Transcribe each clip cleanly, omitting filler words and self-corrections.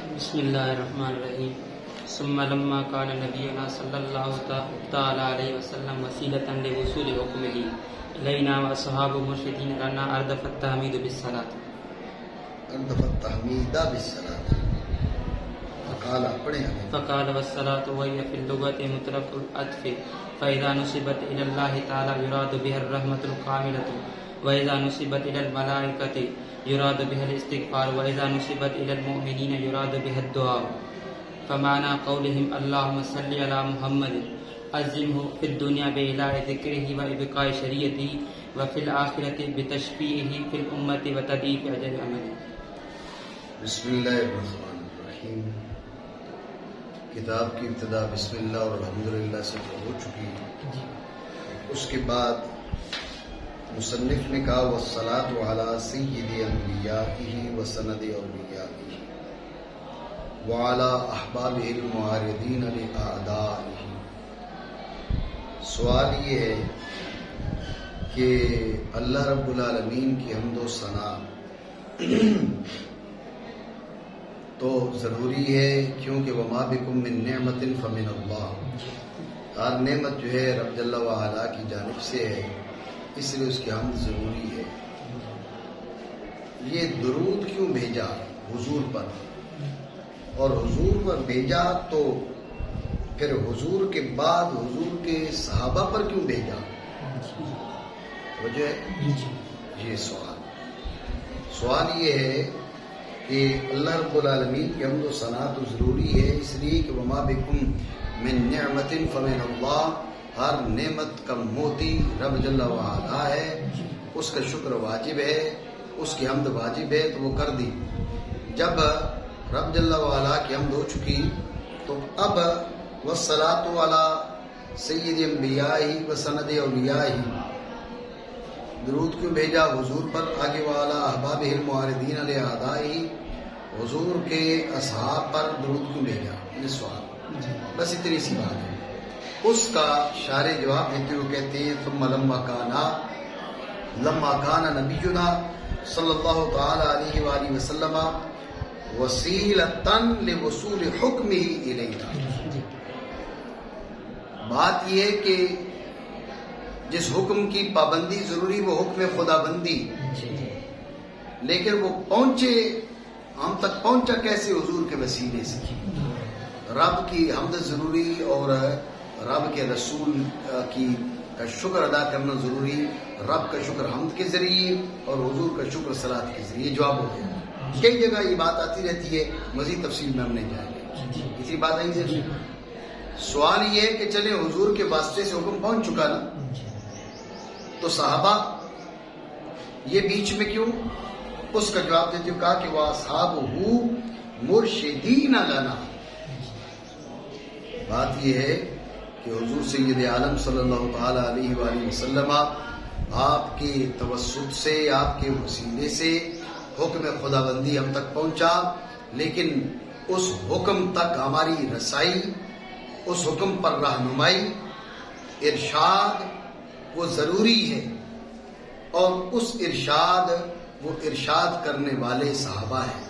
بسم اللہ الرحمن الرحیم. ثم لما كان نبينا صلى الله تعالى عليه وسلم وسيلة لوصول حكمه إلينا وأصحاب مرشدين لنا أردف التحميد بالصلاة. فقال والصلاة وهي في اللغة مطلق العطف فإذا نسبت إلى الله تعالى يراد بها الرحمة الكاملة وإذا نسبت إلى الملائكة يراد بها الاستغفار وإذا نسبت إلى المؤمنين يراد بها الدعاء. فمعنى قولهم اللهم صل على محمد عظمه في الدنيا بإعلاء ذكره وإبقاء شريعته وفي الآخرة بتشفيعه في الأمة وتضعيف أجر عمله. بسم اللہ الرحمن الرحیم. کتاب کی ابتدا بسم اللہ اور الحمدللہ سے ہو چکی ہے. اس کے بعد مصنف نے کہا والصلاۃ علی سید انبیائہ وسند اولیائہ وعلی احبابہ المعارضین لاعدائہ. سوال یہ ہے کہ اللہ رب العالمین کی حمد و ثنا تو ضروری ہے کیونکہ وما بکم من نعمت فمن اللہ. ہر نعمت جو ہے رب جل وعلا کی جانب سے ہے، اس لیے اس کی حمد ضروری ہے. یہ درود کیوں بھیجا حضور پر، اور حضور پر بھیجا تو پھر حضور کے بعد حضور کے صحابہ پر کیوں بھیجا؟ وجہ یہ سوال یہ ہے کہ اللہ رب العالمین کی حمد و ثنا تو ضروری ہے، اس لیے کہ وما بکم من نعمت فمن اللہ. ہر نعمت کا موتی رب جل وعلا ہے، اس کا شکر واجب ہے، اس کی حمد واجب ہے، تو وہ کر دی. جب رب جل وعلا کی حمد ہو چکی تو اب والصلاۃ علی سید انبیائہ وسند اولیائہ، درود کیوں بھیجا حضور پر، آگے والا احبابہ المعارضین لاعدائہ، حضور کے اصحاب پر درود کیوں بھیجا؟ یہ سوال، بس اتنی سی بات ہے. اس کا شارح جواب دیتے ہوئے کہتے ہیں ثم لما کان نبینا صلی اللہ تعالی علیہ وآلہ وسلم وسیلۃ لوصول حکمہ الینا. بات یہ ہے کہ جس حکم کی پابندی ضروری وہ حکم خدا بندی، لیکن وہ پہنچے، ہم تک پہنچا کیسے؟ حضور کے وسیلے سے. رب کی حمد ضروری اور رب کے رسول کا شکر ادا کرنا ضروری. رب کا شکر حمد کے ذریعے اور حضور کا شکر صلاۃ کے ذریعے. جواب ہو گیا. کئی جگہ یہ بات آتی رہتی ہے، مزید تفصیل میں ہم نہیں جائیں گے. اسی بات آئی سے سوال یہ ہے کہ چلے حضور کے واسطے سے حکم پہنچ چکا نا، تو صحابہ یہ بیچ میں کیوں؟ اس کا جواب دیتے ہوئے کہا کہ وَأَصْحَابُهُ مُرْشِدِينَ لَنَا. بات یہ ہے کہ حضور سید عالم صلی اللہ تعالی علیہ وآلہ وسلم آپ کے توسط سے، آپ کے وسیلے سے حکم خدا بندی ہم تک پہنچا، لیکن اس حکم تک ہماری رسائی، اس حکم پر رہنمائی، ارشاد وہ ضروری ہے. اور اس وہ ارشاد کرنے والے صحابہ ہیں.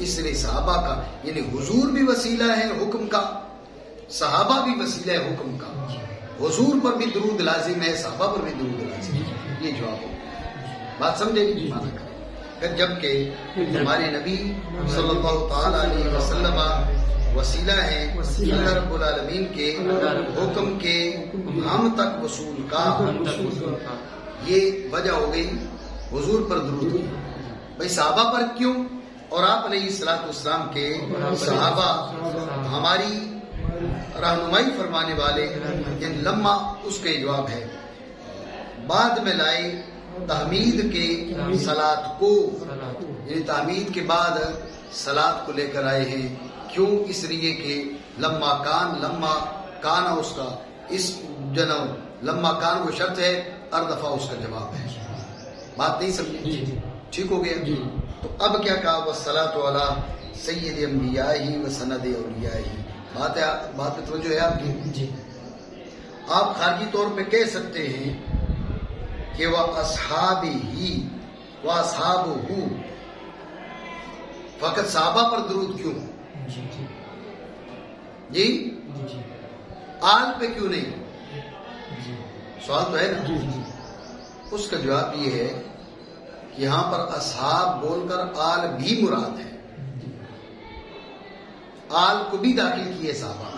اس لیے صحابہ کا یعنی حضور بھی وسیلہ ہے حکم کا، صحابہ بھی وسیلہ ہے حکم کا. حضور پر بھی درود لازم ہے، صحابہ پر بھی درود لازم ہے. یہ جواب ہو. بات سمجھے گی؟ پھر جبکہ ہمارے نبی صلی اللہ تعالی علیہ وسلم وسیلہ ہیں اللہ رب العالمین کے حکم کے ہم تک وصول کا. یہ وجہ ہو گئی حضور پر درود کی. بھائی صحابہ پر کیوں؟ اور آپ علیہ الصلوۃ والسلام کے صحابہ ہماری رہنمائی فرمانے والے، یعنی لما اس کا جواب ہے. بعد میں لائے تحمید کے صلاۃ کو، یعنی تحمید کے بعد صلاۃ کو لے کر آئے ہیں. کیوں؟ اس لیے کہ لما کان اس کا اس جنم لما کان وہ شرط ہے، ہر دفعہ اس کا جواب ہے. بات نہیں سمجھے؟ ٹھیک ہو گیا. تو اب کیا کہا والصلاۃ علی سید انبیائہ وسند اولیائہ. بات پہ توجہ ہے آپ کی. آپ خارجی طور پہ کہہ سکتے ہیں کہ وہ اصحابہ فقط صحابہ پر درود کیوں؟ جی آل پہ کیوں نہیں؟ سوال تو ہے نا. اس کا جواب یہ ہے کہ یہاں پر اصحاب بول کر آل بھی مراد ہے. آل کو بھی داخل کیے صحابہ.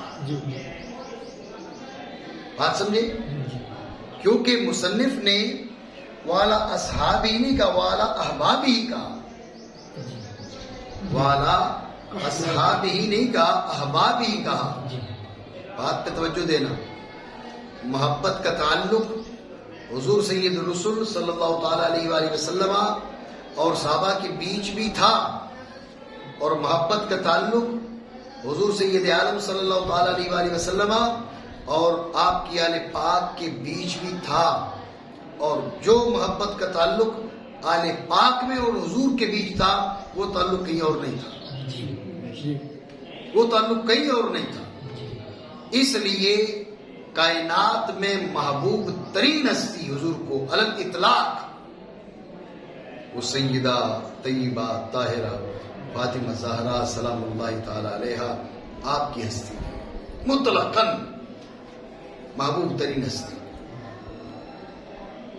بات سمجھے؟ کیونکہ مصنف نے والا اصحابی نہیں کہا، والا احبابی کہا. والا اصحابی نہیں کہا، احبابی کہا. بات پہ توجہ دینا. محبت کا تعلق حضور سید الرسول صلی اللہ تعالی علیہ وآلہ وسلم اور صحابہ کے بیچ بھی تھا، اور محبت کا تعلق حضور سید عالم صلی اللہ تعالی علیہ وآلہ وسلم اور آپ کی آل پاک کے بیچ بھی تھا. اور جو محبت کا تعلق آل پاک میں اور حضور کے بیچ تھا وہ تعلق کہیں اور نہیں تھا. وہ تعلق کہیں اور نہیں تھا. اس لیے کائنات میں محبوب ترین ہستی حضور کو علی الاطلاق وہ سیدہ طیبہ طاہرہ فاطمہ زہرا سلام اللہ تعالی علیہا آپ کی ہستی ہے، مطلقاً محبوب ترین ہستی.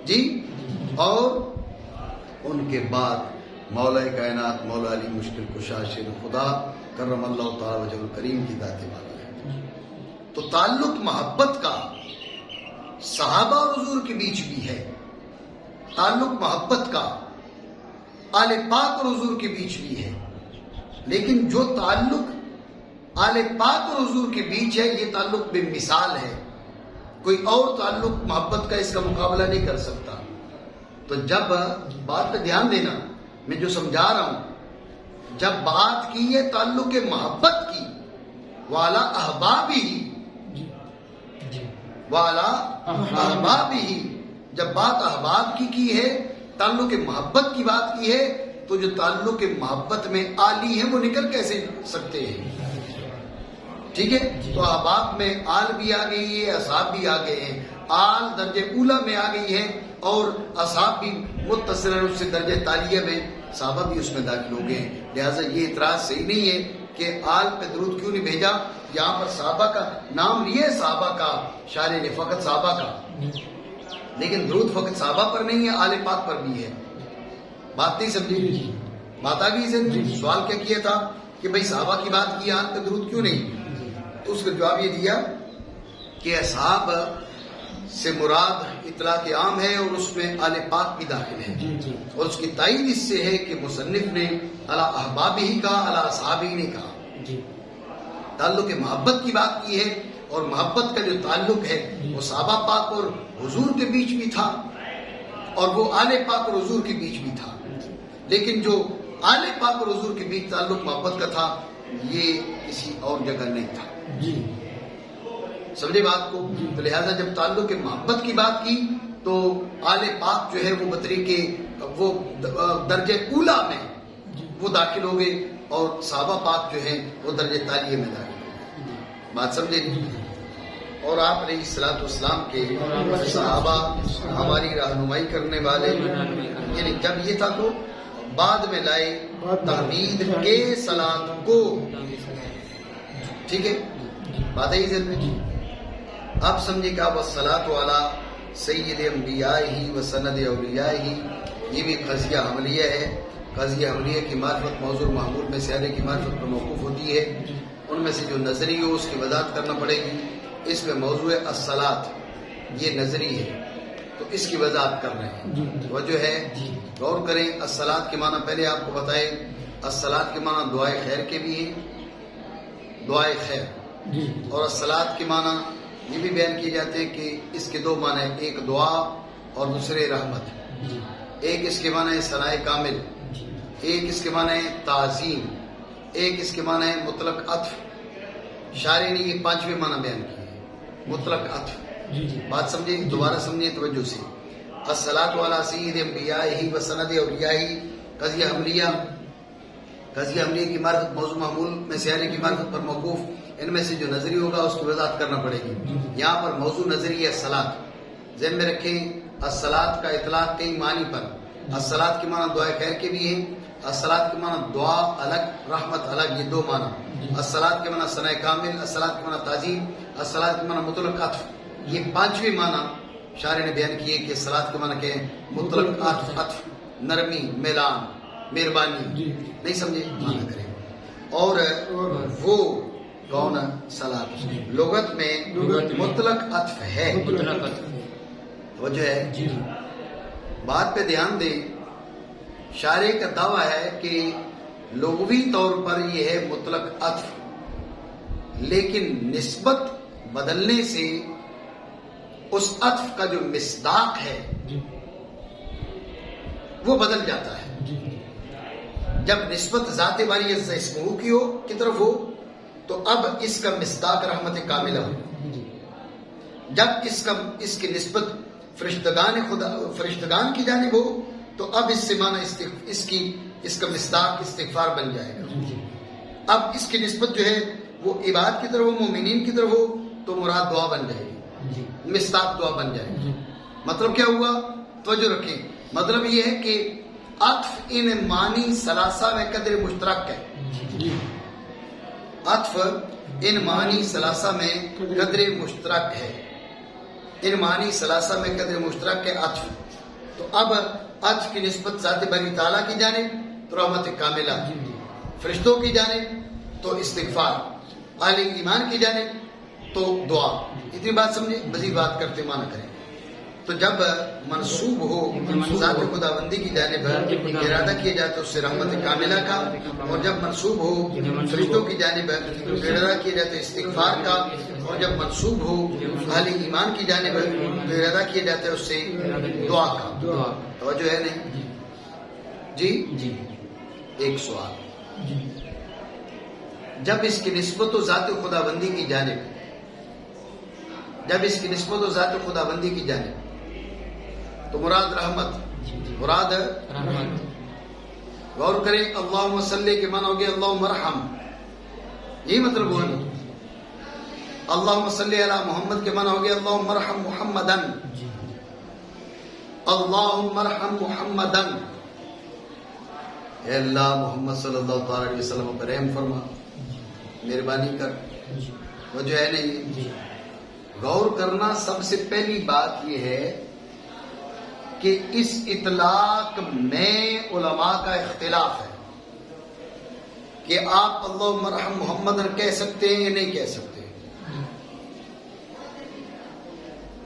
جی اور ان کے بعد مولا کائنات مولا علی مشکل کشا شیر خدا کرم اللہ تعالی وجہ الکریم کی ذات والا ہے. تو تعلق محبت کا صحابہ اور حضور کے بیچ بھی ہے، تعلق محبت کا آل پاک اور حضور کے بیچ بھی ہے. لیکن جو تعلق آل پاک اور حضور کے بیچ ہے یہ تعلق بے مثال ہے. کوئی اور تعلق محبت کا اس کا مقابلہ نہیں کر سکتا. تو جب بات پہ دھیان دینا، میں جو سمجھا رہا ہوں، جب بات کی ہے تعلق محبت کی والا احبابی ہی، والا احبابی ہی، جب بات احباب کی ہے، تعلق محبت کی بات کی ہے، تو جو تعلق محبت میں آلی ہیں وہ نکل کیسے سکتے ہیں؟ ٹھیک ہے. تو احباب میں آل بھی آ گئی ہے، اصحاب بھی آ گئے ہیں. آل درجے اولا میں آ گئی ہے اور اصحاب بھی متصل روپ سے درجے تالیہ میں، صحابہ بھی اس میں داخل ہو گئے ہیں. لہٰذا یہ اعتراض صحیح نہیں ہے کہ آل پہ درود کیوں نہیں بھیجا. یہاں پر صحابہ کا نام لیے، صحابہ کا شاعر نے فقط صحابہ کا، لیکن درود فقط صحابہ پر نہیں ہے، آل پاک پر بھی ہے. بات نہیں سمجھی؟ بات آ گئی سے سوال کیا کیا تھا کہ بھائی صحابہ کی بات کی، آل پہ درود کیوں نہیں؟ تو اس کا جواب یہ دیا کہ اصحاب سے مراد اطلاق عام ہے اور اس میں آل پاک بھی داخل ہے. اور اس کی تائید اس سے ہے کہ مصنف نے علی احبابی ہی کہا، علی اصحابی نے کہا. تعلق محبت کی بات کی ہے، اور محبت کا جو تعلق ہے وہ صحابہ پاک اور حضور کے بیچ بھی تھا، اور وہ آل پاک اور حضور کے بیچ بھی تھا. لیکن جو آل پاک اور حضور کے بیچ تعلق محبت کا تھا یہ کسی اور جگہ نہیں تھا. سمجھے بات کو؟ تو لہذا جب تعلق محبت کی بات کی تو آل پاک جو ہے وہ بطریقے وہ درجے اولا میں وہ داخل ہو گئے، اور صحابہ پاک جو ہیں وہ درجے تالیہ میں داخل ہو گئے. بات سمجھے نہیں؟ اور آپ علیہ الصلوۃ والسلام کے صحابہ ہماری رہنمائی کرنے والے، یعنی جب یہ تھا تو بعد میں لائے تحمید کے صلاۃ کو. ٹھیک ہے، بات ہے ذہن میں. اب سمجھے کہ والصلاۃ علی سید انبیائہ و سند اولیائہ، یہ بھی قضیہ حملیہ ہے. قضیہ حملیہ کی معرفت موضوع معمول میں سے آنے کی معرفت پر موقوف ہوتی ہے. ان میں سے جو نظری ہو اس کی وضاحت کرنا پڑے گی. اس میں موضوع الصلاۃ یہ نظری ہے تو اس کی وضاحت کر رہے ہیں. وجہ ہے غور کریں. الصلاۃ کے معنی پہلے آپ کو بتائیں. الصلاۃ کے معنی دعائے خیر کے بھی ہیں، دعائے خیر. اور الصلاۃ کے معنی یہ بھی بیان کیے جاتے ہیں کہ اس کے دو معنی، ایک دعا اور دوسرے رحمت. ایک اس کے معنی ہے ثنائے کامل، ایک اس کے معنی ہے تعظیم، ایک اس کے معنی ہے مطلق عطف. شاعر نے یہ پانچویں معنی بیان کیے، مطلق عطف. بات سمجھے؟ دوبارہ سمجھے توجہ سے. الصلاۃ علی سید انبیائہ و سند اولیائہ قضیہ حملیہ. قضیہ حملیہ کی معرفت موضوع معمول میں سے آنے کی معرفت پر موقوف. ان میں سے جو نظری ہوگا اس کی وضاحت کرنا پڑے گی. یہاں پر موضوع نظری ہے صلاۃ. ذہن میں رکھیں الصلاۃ کا اطلاق کئی معنی پر. الصلاۃ کے معنی دعائے خیر کے بھی ہیں، الصلاۃ کے معنی دعا الگ، رحمت الگ، یہ دو معنی. الصلاۃ کے معنی ثناء کامل، الصلاۃ کے معنی تعظیم، الصلاۃ کے معنی مطلق عطف. یہ پانچویں معنی شاعر نے بیان کیے کہ الصلاۃ کے معنی کیا ہے؟ مطلق عطف، نرمی، میلان، مہربانی. نہیں سمجھے؟ معنی کریں. اور وہ کون صلاۃ لغت میں مطلق عطف ہے. توجہ ہے، بات پہ دھیان دیں. شاعر کا دعویٰ ہے کہ لغوی طور پر یہ ہے مطلق عطف، لیکن نسبت بدلنے سے اس عطف کا جو مصداق ہے وہ بدل جاتا ہے. جب نسبت ذات باری اسمہ کی طرف ہو تو اب اس کا مصداق رحمت کاملہ ہو. جب اس کی نسبت فرشتگان کی جانب ہو تو اب اس سے معنی اس کا مصداق استغفار بن جائے گا. اب اس کی نسبت جو ہے وہ عباد کی طرف ہو، مومنین کی طرف ہو تو مراد دعا بن جائے گی، مصداق دعا بن جائے گی. مطلب کیا ہوا؟ توجہ رکھیں. مطلب یہ ہے کہ عطف ان معنی ثلاثہ میں قدر مشترک ہے. عطف ان معنی ثلاثہ میں قدر مشترک ہے. ان معنی ثلاثہ میں قدر مشترک ہے عطف. تو اب عطف کی نسبت ذات باری تعالیٰ کی جانب تو رحمت کاملہ، فرشتوں کی جانب تو استغفار، اہل ایمان کی جانب تو دعا. اتنی بات سمجھے؟ مزید بات کرتے معنی کریں. تو جب منسوب ہو ذات خداوندی کی جانب ارادہ کیا جائے تو اس سے رحمت کاملہ کا، اور جب منسوب ہو فرشتوں کی جانب ارادہ کیا جائے تو استغفار کا، اور جب منسوب ہو اہل ایمان کی جانب ارادہ کیا جاتا ہے اس سے دعا کا. توجہ ہے نہیں؟ جی ایک سوال. جب اس کی نسبت و ذات خداوندی کی جانب خداوندی کی جانب تو مراد رحمت، مراد رحمت. غور کریں، اللہم صلی کے معنی ہو گیا اللہم ارحم، یہی مطلب ہوا نا. اللہم صلی علی محمد کے معنی ہو گیا اللہم ارحم محمدن، اللہم ارحم محمدن. اے اللہ محمد صلی اللہ تعالی علیہ وسلم پر رحم فرما، مہربانی کر. وہ جو ہے نہیں، غور کرنا. سب سے پہلی بات یہ ہے کہ اس اطلاق میں علماء کا اختلاف ہے کہ آپ اللہم ارحم محمد کہہ سکتے ہیں یا نہیں کہہ سکتے.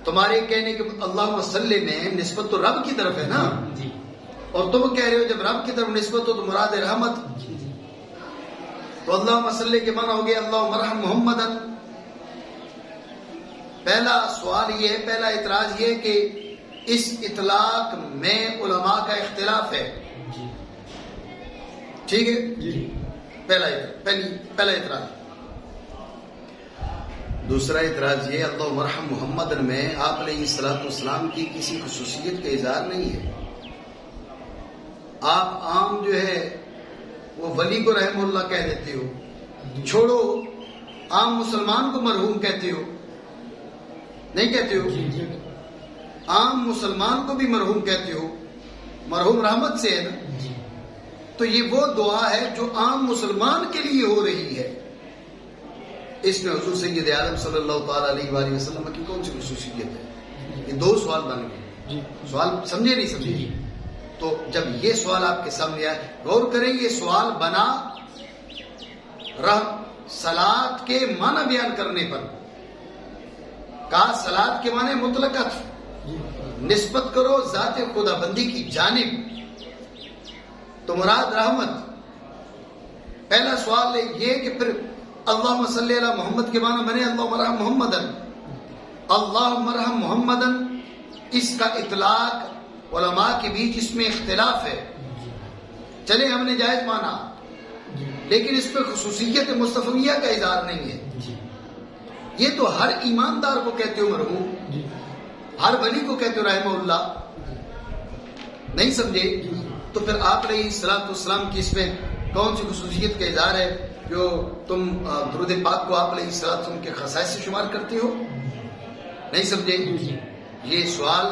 تمہارے کہنے کے اللہم صلی میں نسبت تو رب کی طرف ہے نا، اور تم کہہ رہے ہو جب رب کی طرف نسبت ہو تو مراد رحمت. تو اللہم صلی کے معنی ہو گیا اللہم ارحم محمدن. پہلا سوال یہ ہے، پہلا اعتراض یہ کہ اس اطلاق میں علماء کا اختلاف ہے. ٹھیک ہے، پہلا اعتراض. دوسرا اعتراض یہ اللہم ارحم محمد میں آپ علیہ الصلوۃ والسلام کی کسی خصوصیت کا اظہار نہیں ہے. آپ عام جو ہے وہ ولی کو رحم اللہ کہہ دیتے ہو، چھوڑو عام مسلمان کو مرحوم کہتے ہو، نہیں کہتے ہو؟ عام مسلمان کو بھی مرحوم کہتے ہو، مرحوم رحمت سے ہے نا. تو یہ وہ دعا ہے جو عام مسلمان کے لیے ہو رہی ہے. اس میں حضور سید عالم صلی اللہ تعالی علیہ وآلہ وسلم کی کون سی خصوصیت ہے؟ یہ دو سوال بن گئے. سوال سمجھے نہیں سمجھے؟ تو جب یہ سوال آپ کے سامنے آئے، غور کریں. یہ سوال بنا صلاۃ کے معنی بیان کرنے پر. کہا صلاۃ کے معنی مطلق عطف، نسبت کرو ذات خدا بندی کی جانب تو مراد رحمت. پہلا سوال یہ کہ پھر اللہم صلی علی محمد کے معنی بنے اللہم ارحم محمدن. اللہم ارحم محمدن اس کا اطلاق علماء کے بیچ اس میں اختلاف ہے. چلے ہم نے جائز مانا، لیکن اس پہ خصوصیت مصطفیہ کا اظہار نہیں ہے. یہ تو ہر ایماندار کو کہتے ہو مرحوم، ہر ولی کو کہتے ہو رحمہ اللہ. نہیں سمجھے؟ تو پھر آپ علیہ الصلوۃ والسلام کی اس میں کون سی خصوصیت کا اظہار ہے جو تم درود پاک کو آپ علیہ الصلوۃ والسلام کے خصائص سے شمار کرتے ہو؟ نہیں سمجھے؟ یہ سوال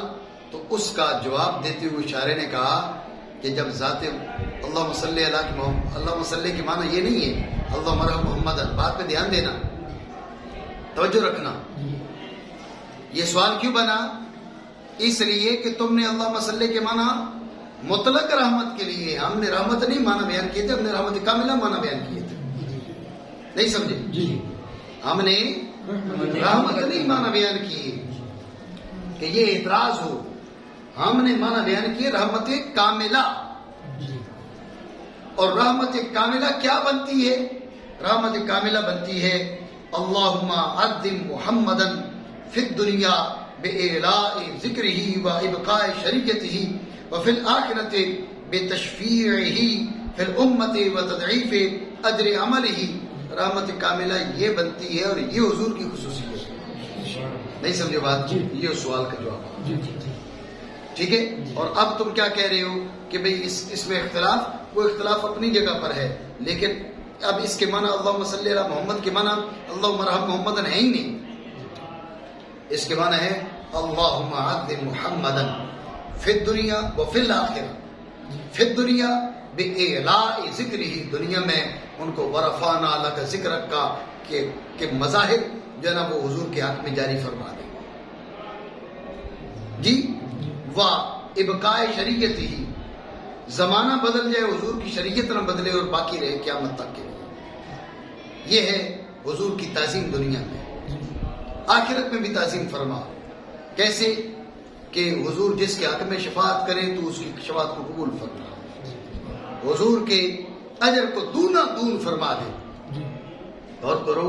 تو اس کا جواب دیتے ہوئے شاعر نے کہا کہ جب ذات اللہم صلی علی محمد، اللہم صلی کے معنی یہ نہیں ہے اللہم ارحم محمد، بات پہ دھیان دینا، توجہ رکھنا. یہ سوال کیوں بنا؟ اس لیے کہ تم نے اللہم صلی کے معنی مطلق رحمت کے لیے، ہم نے رحمت نہیں معنی بیان کیے تھے، ہم نے رحمت کاملہ معنی بیان کیے تھے. نہیں سمجھے؟ ہم نے رحمت نہیں معنی بیان کیے کہ یہ اعتراض ہو. ہم نے معنی بیان کیے رحمت کاملہ. اور رحمت کاملہ کیا بنتی ہے؟ رحمت کاملہ بنتی ہے اللہم عظم محمدً فی الدنیا بإعلاء ذکرہ و ابقاء شریعتہ وفی الآخرۃ بتشفیعہ فی الامۃ و تضعیف اجر عملہ. رحمت کاملہ یہ بنتی ہے اور یہ حضور کی خصوصیت ہے. نہیں سمجھے بات؟ یہ سوال کا جواب. ٹھیک ہے. اور اب تم کیا کہہ رہے ہو کہ بھئی اس میں اختلاف، وہ اختلاف اپنی جگہ پر ہے، لیکن اب اس کے معنی اللہم صلی علی محمد کے معنی اللہم ارحم محمد ہے ہی نہیں. اس کے معنی ہے اللہم عظم محمدا فی الدنیا و فی الآخرہ. فی الدنیا بإعلاء ذکرہ، دنیا میں ان کو ورفعنا لک ذکرک کا کہ مظاہر جو ہے نا وہ حضور کے حق میں جاری فرما دیں. جی. و ابقاء شریعت ہی، زمانہ بدل جائے حضور کی شریعت نہ بدلے اور باقی رہے قیامت تک کے لیے. یہ ہے حضور کی تعظیم دنیا میں. آخرت میں بھی تعظیم فرما. کیسے؟ کہ حضور جس کے حق میں شفاعت کرے تو اس کی شفاعت کو قبول فرما، حضور کے اجر کو دونا دون فرما دے. غور کرو،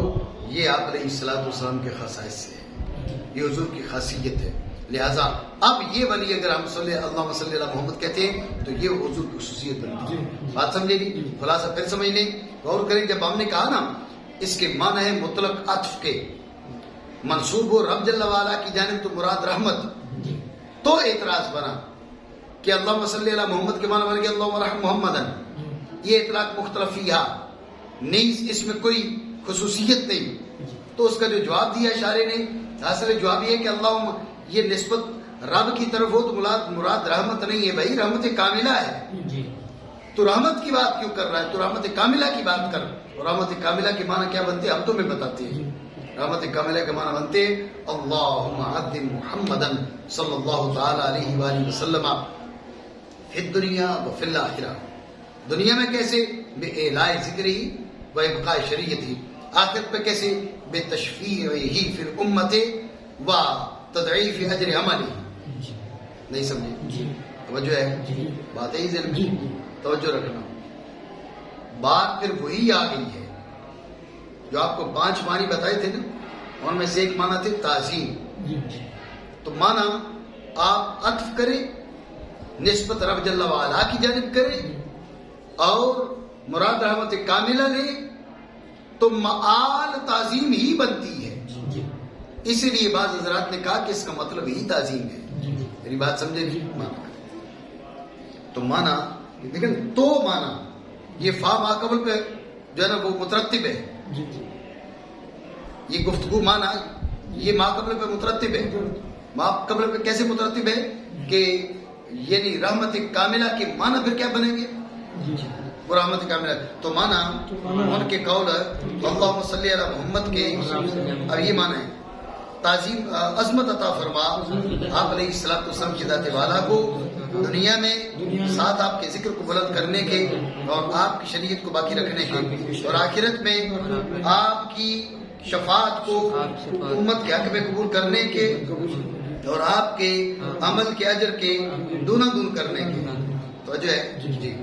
یہ آپ علیہ الصلوۃ والسلام کے خصائص سے ہے، یہ حضور کی خاصیت ہے. لہذا اب یہ ولی اگر ہم اللہم صلی علی محمد کہتے ہیں تو یہ حضور کی خصوصیت بنتی ہے. بات سمجھے گی؟ خلاصہ پھر سمجھ لیں، غور کریں. جب ہم نے کہا نا اس کے معنی ہے مطلق عطف کے، منصوب ہو رب جل وعلا کی جانب تو مراد رحمت، تو اعتراض بنا کہ اللہم صلی علی محمد کے معنی بن گیا اللہم ارحم محمدً. یہ اطلاق مختلف فیہا، نہیں اس میں کوئی خصوصیت نہیں. تو اس کا جو جواب دیا اشارے نے، حاصل جواب یہ ہے کہ اللہم، یہ نسبت رب کی طرف ہو تو مراد رحمت نہیں ہے. بھائی رحمت کاملہ ہے، تو رحمت کی بات کیوں کر رہا ہے؟ تو رحمت کاملہ کی بات کر. اور رحمت کاملہ کے معنی کیا بنتے ہیں ہم تمہیں بتاتے ہیں. رحمت کاملہ کے معنی بنتے اللہم عظم محمدً صلی اللہ تعالی علیہ وآلہ وسلم فی الدنیا و فی الآخرہ. دنیا میں کیسے؟ بإعلاء ذکرہ و ابقاء شریعتہ. آخرت پہ کیسے؟ بتشفیعہ فی الامۃ و تضعیف اجر عملہ. نہیں سمجھے؟ توجہ ہے؟ بات ہے ذہن میں، توجہ رکھنا. بات پھر وہی آ گئی ہے جو آپ کو 5 معنی بتائے تھے نا، ان میں سے ایک معنی تھے تعظیم. تو معنی آپ عطف کریں، نسبت رب جل وعلا کی جانب کریں اور مراد رحمت کاملہ لیں تو معال تعظیم ہی بنتی ہے. اسی لیے بعض حضرات نے کہا کہ اس کا مطلب ہی تعظیم ہے. میری بات سمجھے گی؟ تو معنی لیکن تو معنی یہ فا ما قبل پہ جو ہے نا وہ مترتب ہے. یہ گفتگو معنی یہ ما قبل پہ مترتب ہے. ما قبل پہ کیسے مترتب ہے کہ یعنی رحمت کاملہ کے معنی پھر کیا بنیں گے؟ وہ رحمت کاملہ. تو معنی ان کے قول اللہم صلی علی محمد کے اب یہ معنی ہے تعظیم عظمت عطا فرما آپ علیہ الصلوۃ والسلام کی ذات والا کو دنیا میں، ساتھ آپ کے ذکر کو بلند کرنے کے اور آپ کی شریعت کو باقی رکھنے کے، اور آخرت میں آپ کی شفاعت کو امت کے حق میں قبول کرنے کے اور آپ کے عمل کے اجر کے دونا دون کرنے کے. تو جو ہے جی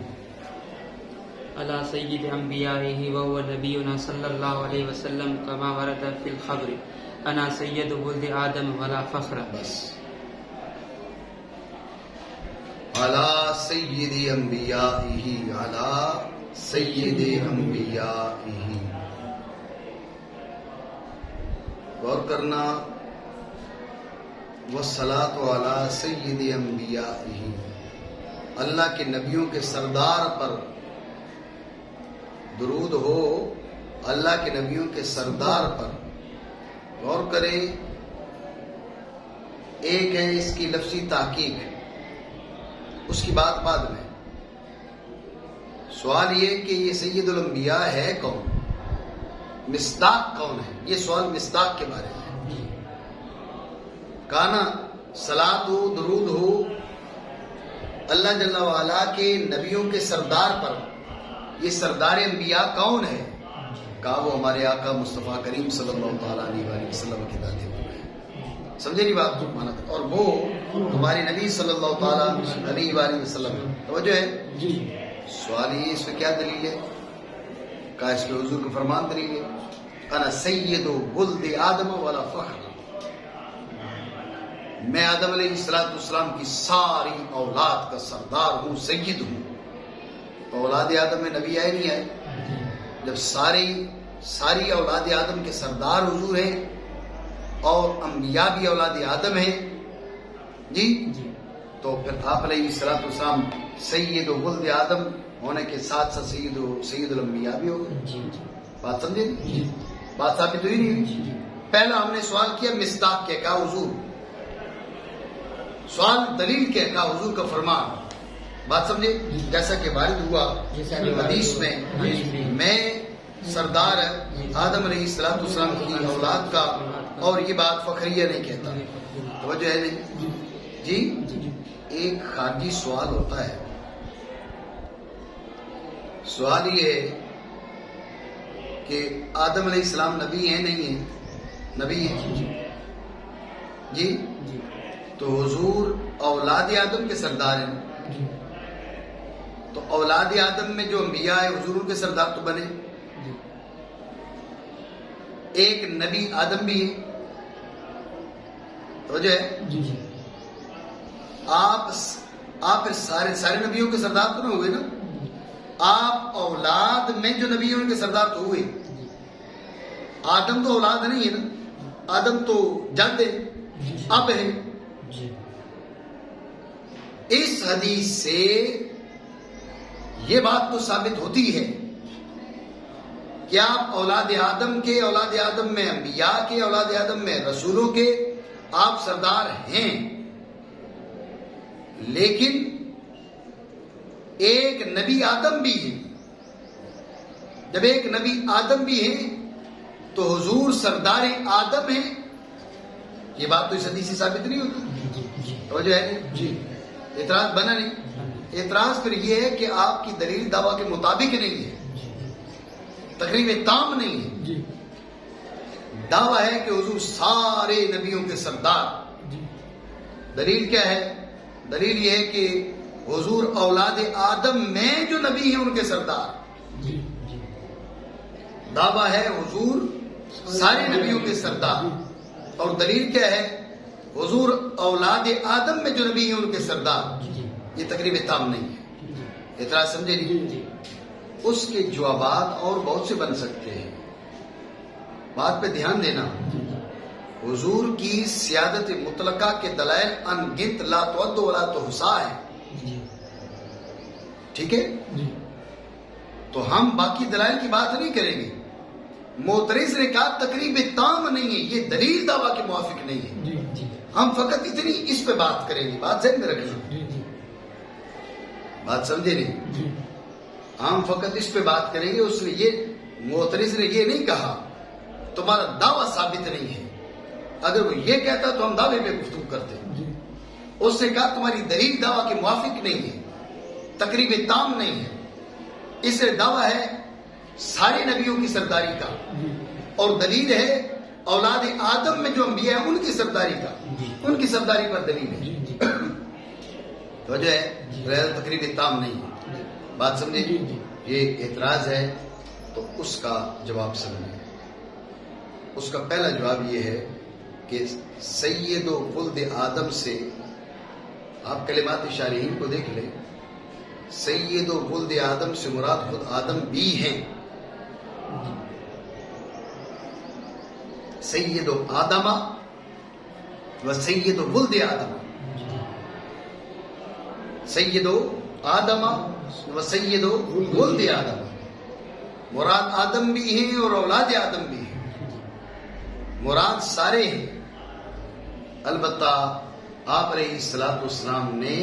علی سید انبیائہ وهو نبینا صلی اللہ علیہ وسلم کما ورد فی الخبر انا سید ولد آدم ولا فخر. بس علی سید انبیائہ، علی سید انبیائہ. غور کرنا، والصلاۃ علی سید انبیائہ، اللہ کے نبیوں کے سردار پر درود ہو، اللہ کے نبیوں کے سردار پر. غور کریں، ایک ہے اس کی لفظی تحقیق، اس کی بات بعد میں. سوال یہ کہ یہ سید الانبیاء ہے کون، مصداق کون ہے؟ یہ سوال مصداق کے بارے میں ہے۔ کانا صلاۃ ہو، درود ہو اللہ جل وعلا کے نبیوں کے سردار پر، یہ سردار انبیاء کون ہے؟ کہا وہ ہمارے آقا مصطفیٰ کریم صلی اللہ تعالیٰ علیہ وآلہ وسلم کی ذات ہے۔ سمجھے نہیں بات؟ اور وہ ہمارے نبی صلی اللہ تعالیٰ علیہ وآلہ وسلم ہے۔ توجہ ہے؟ سوال یہ اس میں کیا دلیل ہے؟ کہا اس میں حضور کا فرمان دلیل ہے، انا سید ولد آدم ولا فخر، میں آدم علیہ السلام کی ساری اولاد کا سردار ہوں، سید ہوں۔ تو اولاد آدم میں نبی آئے نہیں آئے؟ جب ساری اولاد آدم کے سردار حضور ہیں اور انبیاء بھی اولاد آدم ہیں جی، تو پھر آپ علیہ السلام سید ولد آدم ہونے کے ساتھ ساتھ سید الانبیاء بھی ہو گئے۔ بات سمجھے؟ بات ثابت ہوئی نہیں؟ پہلا ہم نے سوال کیا مصداق کیا، کہا حضور، سوال دلیل کیا، کہا حضور کا فرمان۔ بات سمجھے؟ جیسا کہ وارد ہوا حدیث میں سردار آدم علیہ السلام کی اولاد کا، اور یہ بات فخریہ نہیں کہتا۔ توجہ ہے نہیں جی؟ ایک خارجی سوال ہوتا ہے، سوال یہ ہے کہ آدم علیہ السلام نبی ہیں نہیں ہیں؟ نبی ہیں جی، تو حضور اولاد آدم کے سردار ہیں، تو اولاد آدم میں جو انبیاء ہیں حضور ان کے سردار تو بنے۔ ایک نبی آدم بھی ہے، تو جو ہے آپ سارے نبیوں کے سردار تو نہیں ہوئے نا، آپ اولاد میں جو نبی ہیں ان کے سردار تو ہوئے۔ آدم تو اولاد نہیں ہے نا، آدم تو جد ہے، اب ہے۔ اس حدیث سے یہ بات تو ثابت ہوتی ہے کہ آپ اولاد آدم کے، اولاد آدم میں انبیاء کے، اولاد آدم میں رسولوں کے آپ سردار ہیں، لیکن ایک نبی آدم بھی ہے۔ جب ایک نبی آدم بھی ہے تو حضور سردار آدم ہیں، یہ بات تو اس حدیث سے ثابت نہیں ہوتی۔ توجہ ہے جی؟ اعتراض بنا نہیں؟ اعتراض پھر یہ ہے کہ آپ کی دلیل دعویٰ کے مطابق نہیں ہے، تقریب تام نہیں ہے۔ دعویٰ ہے کہ حضور سارے نبیوں کے سردار، دلیل کیا ہے؟ دلیل یہ ہے کہ حضور اولاد آدم میں جو نبی ہیں ان کے سردار۔ دعویٰ ہے حضور سارے نبیوں کے سردار، اور دلیل کیا ہے؟ حضور اولاد آدم میں جو نبی ہیں ان کے سردار۔ یہ تقریب تام نہیں ہے۔ اعتراض سمجھے نہیں؟ اس کے جوابات اور بہت سے بن سکتے ہیں، بات پہ دھیان دینا۔ حضور کی سیادت مطلقہ کے دلائل انگنت لا تعد ولا تحصى ہے، ٹھیک ہے؟ تو ہم باقی دلائل کی بات نہیں کریں گے۔ معترض نے کہا تقریب تام نہیں ہے، یہ دلیل دعویٰ کے موافق نہیں ہے، ہم فقط اتنی اس پہ بات کریں گے۔ بات ذہن میں رکھنا، بات سمجھے نہیں؟ ہم فقط اس پہ بات کریں گے۔ اس نے یہ معترض نے یہ نہیں کہا تمہارا دعویٰ ثابت نہیں ہے، اگر وہ یہ کہتا تو ہم دعوے پہ گفتگو کرتے۔ اس نے کہا تمہاری دلیل دعویٰ کے موافق نہیں ہے، تقریب تام نہیں ہے، اس سے دعویٰ ہے سارے نبیوں کی سرداری کا، اور دلیل ہے اولاد آدم میں جو انبیاء ہیں ان کی سرداری کا، ان کی سرداری پر دلیل ہے۔ وجہ ہے تقریب تام نہیں ہے۔ بات سمجھے؟ یہ اعتراض ہے، تو اس کا جواب سمجھیں۔ اس کا پہلا جواب یہ ہے کہ سید و ولد آدم سے، آپ کلمات شارحین کو دیکھ لیں، سید و ولد آدم سے مراد خود آدم بھی ہیں۔ سید و آدم و سید و ولد آدم، سید و آدم و سید و ولد آدم، مراد آدم بھی ہیں اور اولاد آدم بھی ہیں، مراد سارے ہیں۔ البتہ آپ علیہ السلام نے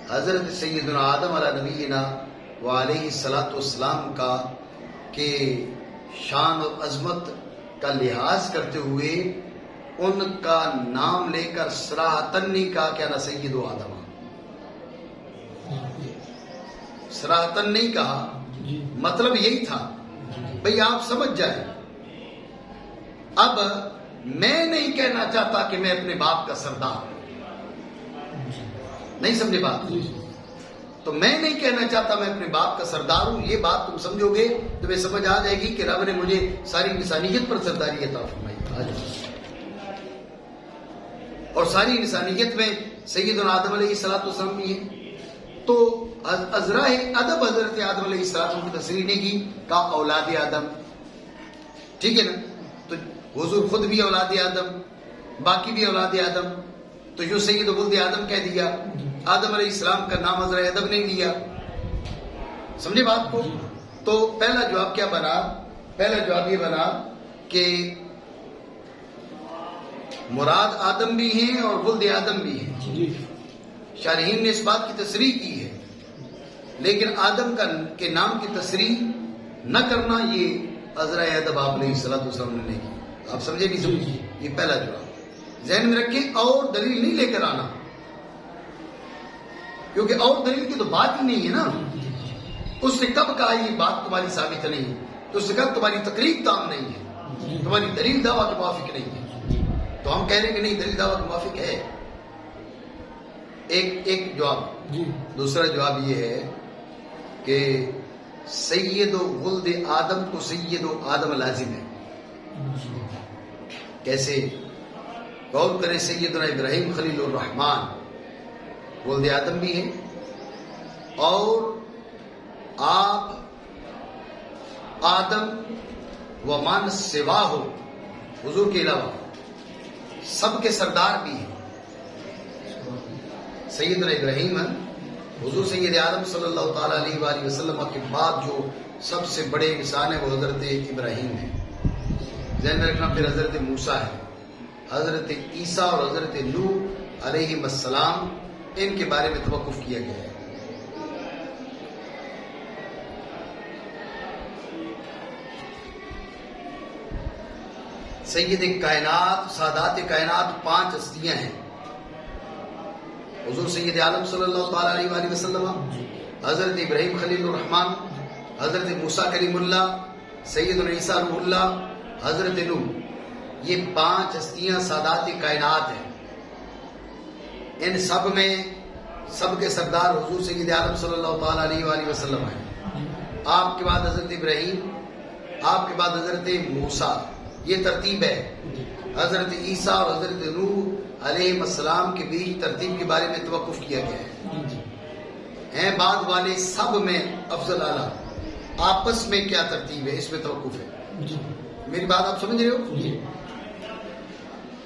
حضرت سیدنا آدم علیہ نبینا وہ علیہ الصلوۃ والسلام کا کہ شان اور عظمت کا لحاظ کرتے ہوئے ان کا نام لے کر صراحتاً نہیں کہا کہ انا سید و آدم، صراحتاً نہیں کہا، مطلب یہی تھا بھئی آپ سمجھ جائیں، اب میں نہیں کہنا چاہتا کہ میں اپنے باپ کا سردار ہوں، نہیں سمجھے بات؟ تو میں نہیں کہنا چاہتا میں اپنے باپ کا سردار ہوں، یہ بات تم سمجھو گے تو میں سمجھ آ جائے گی کہ رب نے مجھے ساری انسانیت پر سرداری عطا فرمائی، اور ساری انسانیت میں سیدنا آدم علیہ السلام بھی ہے۔ تو ازرائے ادب حضرت آدم علیہ السلام کی تصریح نہیں کی، کہا اولاد آدم، ٹھیک ہے نا؟ تو حضور خود بھی اولاد آدم، باقی بھی اولاد آدم، تو جو سید ولد آدم کہہ دیا، آدم علیہ السلام کا نام ازرائے ادب نہیں لیا، سمجھے بات کو؟ تو پہلا جواب کیا بنا؟ پہلا جواب یہ بنا کہ مراد آدم بھی ہیں اور ولد آدم بھی ہیں، شارحین نے اس بات کی تصریح کی ہے، لیکن آدم کے نام کی تصریح نہ کرنا یہ ازرائے ادب آپ علیہ السلام نے نہیں کی۔ آپ سمجھے نہیں سمجھے؟ یہ پہلا جواب ذہن میں رکھیں، اور دلیل نہیں لے کر آنا، کیونکہ اور دلیل کی تو بات ہی نہیں ہے نا۔ اس نے کب کہا یہ بات تمہاری ثابت نہیں ہے؟ تو اس نے کہا تمہاری تقریر تام نہیں ہے، تمہاری دلیل دعویٰ کے موافق نہیں ہے، تو ہم کہہ رہے ہیں کہ نہیں، دلیل دعویٰ کے موافق ہے۔ ایک جواب۔ دوسرا جواب یہ ہے کہ سید و ولد آدم کو سید و آدم لازم ہے۔ کیسے؟ غور کریں، سیدنا ابراہیم خلیل الرحمن ولد آدم بھی ہیں، اور آپ آدم و من سوا ہو، حضور کے علاوہ سب کے سردار بھی ہیں۔ سیدنا ابراہیم حضور سید آدم صلی اللہ تعالیٰ علیہ وآلہ وسلم کے بعد جو سب سے بڑے انسان ہیں وہ حضرت ابراہیم ہیں۔ ذہن میں رکھنا، پھر حضرت موسیٰ ہے، حضرت عیسیٰ اور حضرت نوح علیہ السلام، ان کے بارے میں توقف کیا گیا ہے۔ سید کائنات، سادات کائنات 5 ہستیاں ہیں، حضور سید عالم صلی اللہ تعالیٰ علیہ وآلہ وسلم، حضرت ابراہیم خلیل الرحمن، حضرت موسیٰ کلیم اللہ، سیدنا عیسیٰ روح اللہ، حضرت نوح، یہ 5 ہستیاں سادات کائنات ہیں۔ ان سب میں سب کے سردار حضور سید عالم صلی اللہ تعالیٰ علیہ وآلہ وسلم ہیں۔ آپ کے بعد حضرت ابراہیم، آپ کے بعد حضرت موسیٰ، یہ ترتیب ہے۔ حضرت عیسیٰ اور حضرت نوح علیہ السلام کے بیچ ترتیب کے بارے میں توقف کیا گیا ہے۔ ہیں بعد والے سب میں افضل اعلیٰ، آپس میں کیا ترتیب ہے اس میں توقف ہے۔ میری بات آپ سمجھ رہے ہو؟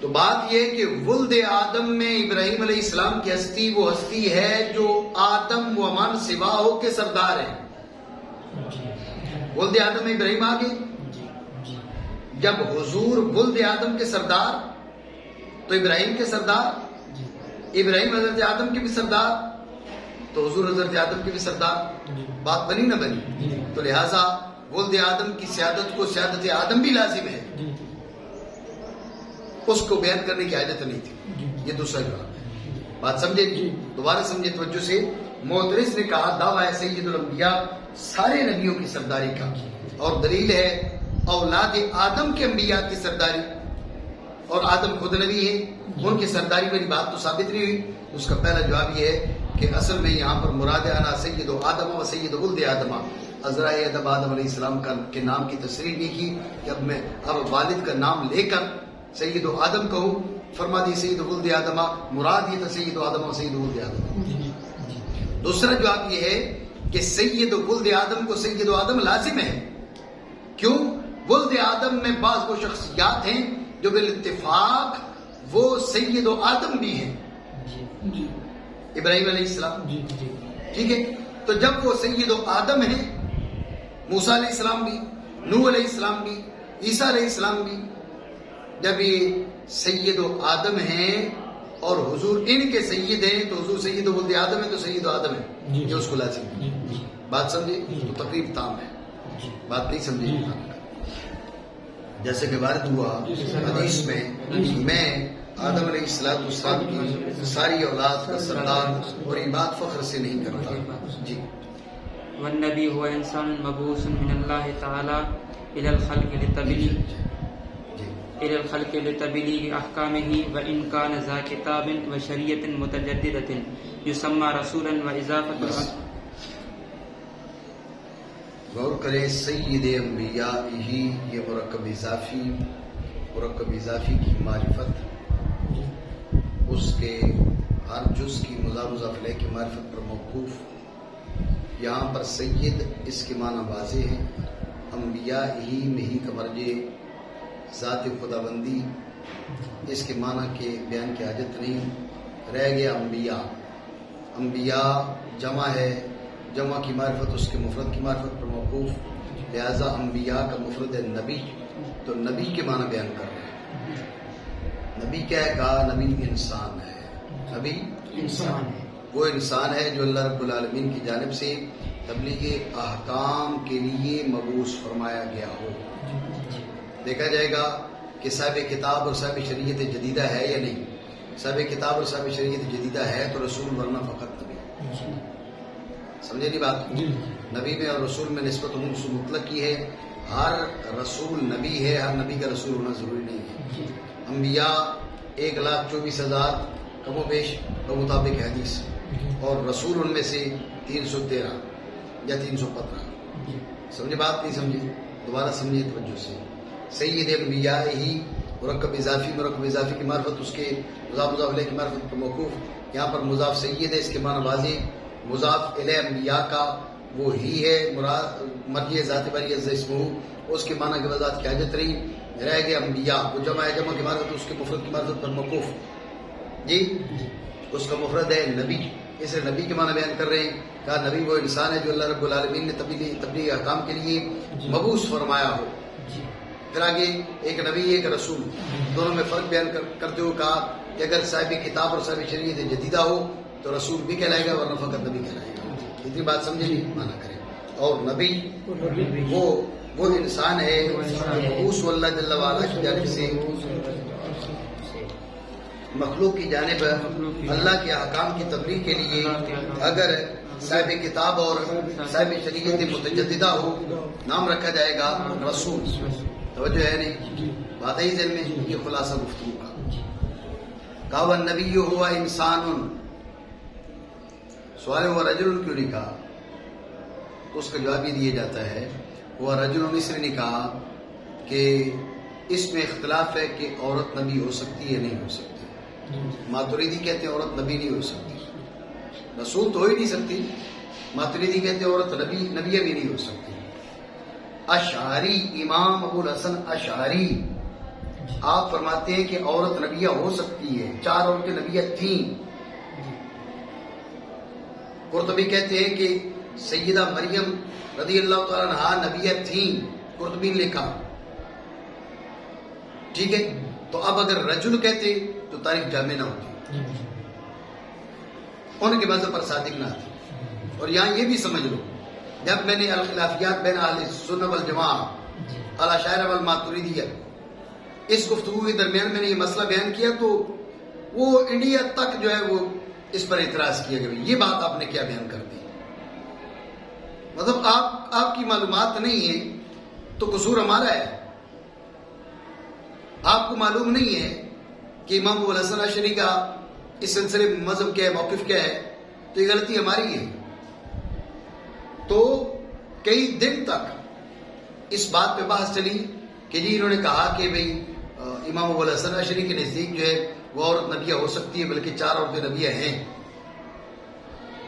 تو بات یہ کہ ولد آدم میں ابراہیم علیہ السلام کی ہستی وہ ہستی ہے جو آدم و من سوا ہو کے سردار ہے۔ ولد آدم میں ابراہیم آگے، جب حضور ولد آدم کے سردار تو ابراہیم کے سردار، ابراہیم حضرت آدم کے بھی سردار تو حضور حضرت آدم کے بھی سردار، بات بنی نہ بنی؟ تو لہٰذا ولد آدم کی سیادت کو سیادت آدم بھی لازم ہے، اس کو بیان کرنے کی حاجت نہیں تھی۔ یہ دوسرا جواب، بات سمجھے؟ دوبارہ سمجھے توجہ سے۔ معترض نے کہا دعویٰ ہے سید الانبیاء سارے نبیوں کی سرداری کا، اور دلیل ہے اولاد آدم کے انبیاء کی سرداری، اور آدم خود نبی ہیں، ان کی سرداری والی بات تو ثابت نہیں ہوئی۔ اس کا پہلا جواب یہ ہے کہ اصل میں یہاں پر مراد انا سید آدم و سید ولد آدم، ازرائے ادب آدم علیہ السلام کے نام کی تصریح نہیں کی کہ اب والد کا نام لے کر سید آدم کہوں، فرما دی سید ولد آدم، مراد یہ تھا سید آدم و سید ولد آدم۔ دوسرا جواب یہ ہے کہ سید ولد آدم کو سید آدم لازم ہے۔ کیوں؟ ولد آدم میں بعض وہ شخصیات ہیں جو بالاتفاق وہ سید آدم بھی ہیں، ابراہیم علیہ السلام، ٹھیک ہے؟ تو جب وہ سید آدم ہیں، موسیٰ علیہ السلام بھی، نوح علیہ السلام بھی، عیسیٰ علیہ السلام بھی، جب یہ سید آدم ہیں اور حضور ان کے سید ہیں تو حضور سید ولد آدم ہے تو سید آدم ہے، یہ اس کو لازم ہے۔ بات سمجھے؟ تو تقریب تام ہے، بات نہیں سمجھے؟ جیسے کہ وارد ہوا حدیث میں آدم علیہ السلام کی ساری اولاد کا سردار، اور یہ بات فخر سے نہیں کرتا. جی. والنبی هو انسان مبعوث من اللہ تعالی الى الخلق لتبلیغ احکامہ وان کان ذا کتاب وشریعۃ متجددۃ یسمى رسولا واضافۃ. غور کریں، سید انبیاء ہی، یہ مرکب اضافی کی معرفت، اس کے ہر جز کی مضاف علیہ کی معرفت پر موقوف. یہاں پر سید اس کے معنی واضح ہیں، انبیاء ہی میں ہی کا مرجع ذات خداوندی، اس کے معنی کے بیان کی حاجت نہیں. رہ گیا انبیاء جمع ہے، جمع کی معرفت اس کے مفرد کی معرفت پر موقوف، لہذا انبیاء کا مفرد ہے نبی، تو نبی کے معنی بیان کر رہے ہیں. نبی کیا ہے؟ کہا نبی انسان ہے. نبی انسان ہے، وہ انسان ہے جو اللہ رب العالمین کی جانب سے تبلیغ احکام کے لیے مبعوث فرمایا گیا ہو. دیکھا جائے گا کہ صاحب کتاب اور صاحب شریعت جدیدہ ہے یا نہیں. صاحب کتاب اور صاحب شریعت جدیدہ ہے تو رسول، ورنہ فقط نبی. سمجھے نہیں بات؟ نبی میں اور رسول میں نسبت رسول مطلق کی ہے. ہر رسول نبی ہے، ہر نبی کا رسول ہونا ضروری نہیں ہے. انبیاء 1,24,000 کم و بیش بمطابق حدیث، اور رسول ان میں سے 313 یا 315. سمجھے بات؟ نہیں سمجھے؟ دوبارہ سمجھے توجہ سے. سید انبیاء ہی مرکب اضافی کی معرفت اس کے مضاف علیہ کی معرفت پر موقوف. یہاں پر مضاف سید ہے، اس کے معنی واضح. مضاف الیہ انبیاء کا وہ ہی ہے، مراد مرجع ذات باری عز اسمہ، اس کے معنی کی وضاحت کی حاجت نہیں. رہ گیا انبیاء، وہ جمع ہے، جمع کی معرفت اس کے مفرد کی معرفت پر موقوف. جی، اس کا مفرد ہے نبی، اس لیے نبی کے معنی بیان کر رہے ہیں. کہا نبی وہ انسان ہے جو اللہ رب العالمین نے تبلیغ احکام کے لیے مبعوث فرمایا ہو. پھر آگے ایک نبی ایک رسول، دونوں میں فرق بیان کرتے ہوئے کہا کہ اگر صاحب کتاب اور صاحب شریعت جدیدہ ہو تو رسول بھی کہلائے گا، ورنہ فقط نبی کہلائے گا. اتنی بات سمجھے نہیں؟ مانا کریں. اور نبی وہ انسان ہے مبعوث اللہ جل وعلا کی جانب سے مخلوق کی جانب اللہ کے احکام کی تبلیغ کے لیے. اگر صاحب کتاب اور صاحب شریعت متجددہ ہو، نام رکھا جائے گا رسول. توجہ ہے نہیں؟ بات ہے ذہن میں. یہ خلاصہ گفتگو کا. کہا والنبی ہوا انسان. سوال ہوا رجل کیوں نہیں کہا؟ تو اس کا جواب یہ دیا جاتا ہے وہ رجل اس نے کہا کہ اس میں اختلاف ہے کہ عورت نبی ہو سکتی ہے نہیں ہو سکتی. ماتریدی کہتے ہیں عورت نبی نہیں ہو سکتی، رسول تو ہو ہی نہیں سکتی. ماتریدی کہتے ہیں عورت نبی بھی نہیں ہو سکتی. اشعری امام ابو الحسن اشعری آپ فرماتے ہیں کہ عورت نبیہ ہو سکتی ہے. 4 عورتیں نبیہ تھیں. قرطبی کہتے ہیں کہ سیدہ مریم رضی اللہ تعالیٰ عنہا نبیہ تھیں. قرطبی نے لکھا. ٹھیک ہے، تو اب اگر رجل کہتے تو تاریخ جامع نہ ہوتی، ان کے مذہب پر صادق نہ آتی. اور یہاں یہ بھی سمجھ لو، جب میں نے الخلافیات بین اہل السنہ والجماعہ الاشاعرہ والماتریدیہ اس گفتگو کے درمیان میں نے یہ مسئلہ بیان کیا تو وہ انڈیا تک جو ہے وہ اس پر اعتراض کیا گیا. یہ بات آپ نے کیا بیان کر دی؟ مطلب آپ کی معلومات نہیں ہے تو قصور ہمارا ہے. آپ کو معلوم نہیں ہے کہ امام ابو الحسن اشعری کا اس سلسلے میں مذہب کیا ہے، موقف کیا ہے، تو یہ غلطی ہماری ہے. تو کئی دن تک اس بات پہ بحث چلی کہ جی انہوں نے کہا کہ بھئی امام ابو الحسن اشعری کے نزدیک جو ہے وہ عورت نبیہ ہو سکتی ہے، بلکہ 4 عورتیں نبیہ ہیں.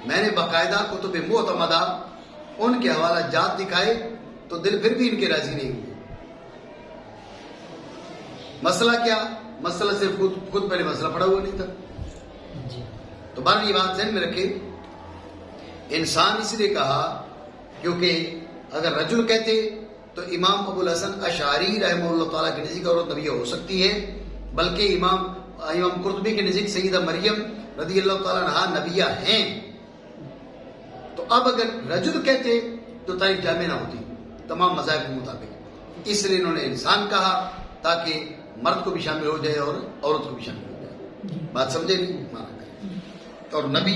میں نے باقاعدہ کتب معتمدہ ان کے حوالہ جات دکھائے تو دل پھر بھی ان کے راضی نہیں ہوئے. مسئلہ کیا؟ مسئلہ صرف خود پہلے مسئلہ پڑا ہوا نہیں تھا. تو بار یہ بات ذہن میں رکھے، انسان اس لیے کہا کیونکہ اگر رجل کہتے تو امام ابو الحسن اشعری رحمہ اللہ تعالیٰ کے نزدیک عورت نبیہ ہو سکتی ہے، بلکہ امام قرطبی کے نزدیک سیدہ مریم رضی اللہ تعالیٰ عنہا نبیہ ہیں. تو اب اگر رجل کہتے تو تاریخ جامع نہ ہوتی تمام مذاہب کے مطابق، اس لیے انہوں نے انسان کہا تاکہ مرد کو بھی شامل ہو جائے اور عورت کو بھی شامل ہو جائے. بات سمجھے نہیں؟ مانا کریں. اور نبی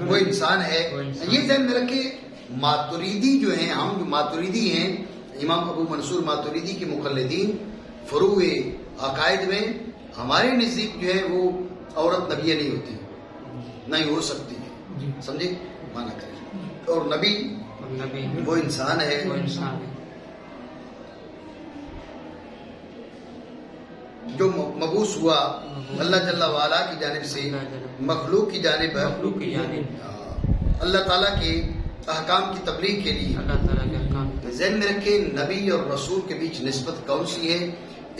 وہ انسان ہے. یہ ذہن میں رکھے ماتریدی جو ہیں، ہم جو ماتریدی ہیں، امام ابو منصور ماتریدی کے مقلدین فروع عقائد میں ہمارے نزدیک جو ہے وہ عورت نبی نہیں ہوتی، نہ ہی ہو سکتی ہے. سمجھے؟ مانا کریں. اور نبی وہ انسان ہے. جو مبعوث ہوا اللہ جل وعلا کی جانب سے مخلوق کی جانب اللہ تعالیٰ کے احکام کی تبلیغ کے لیے. ذہن میں رکھے نبی اور رسول کے بیچ نسبت کون سی ہے،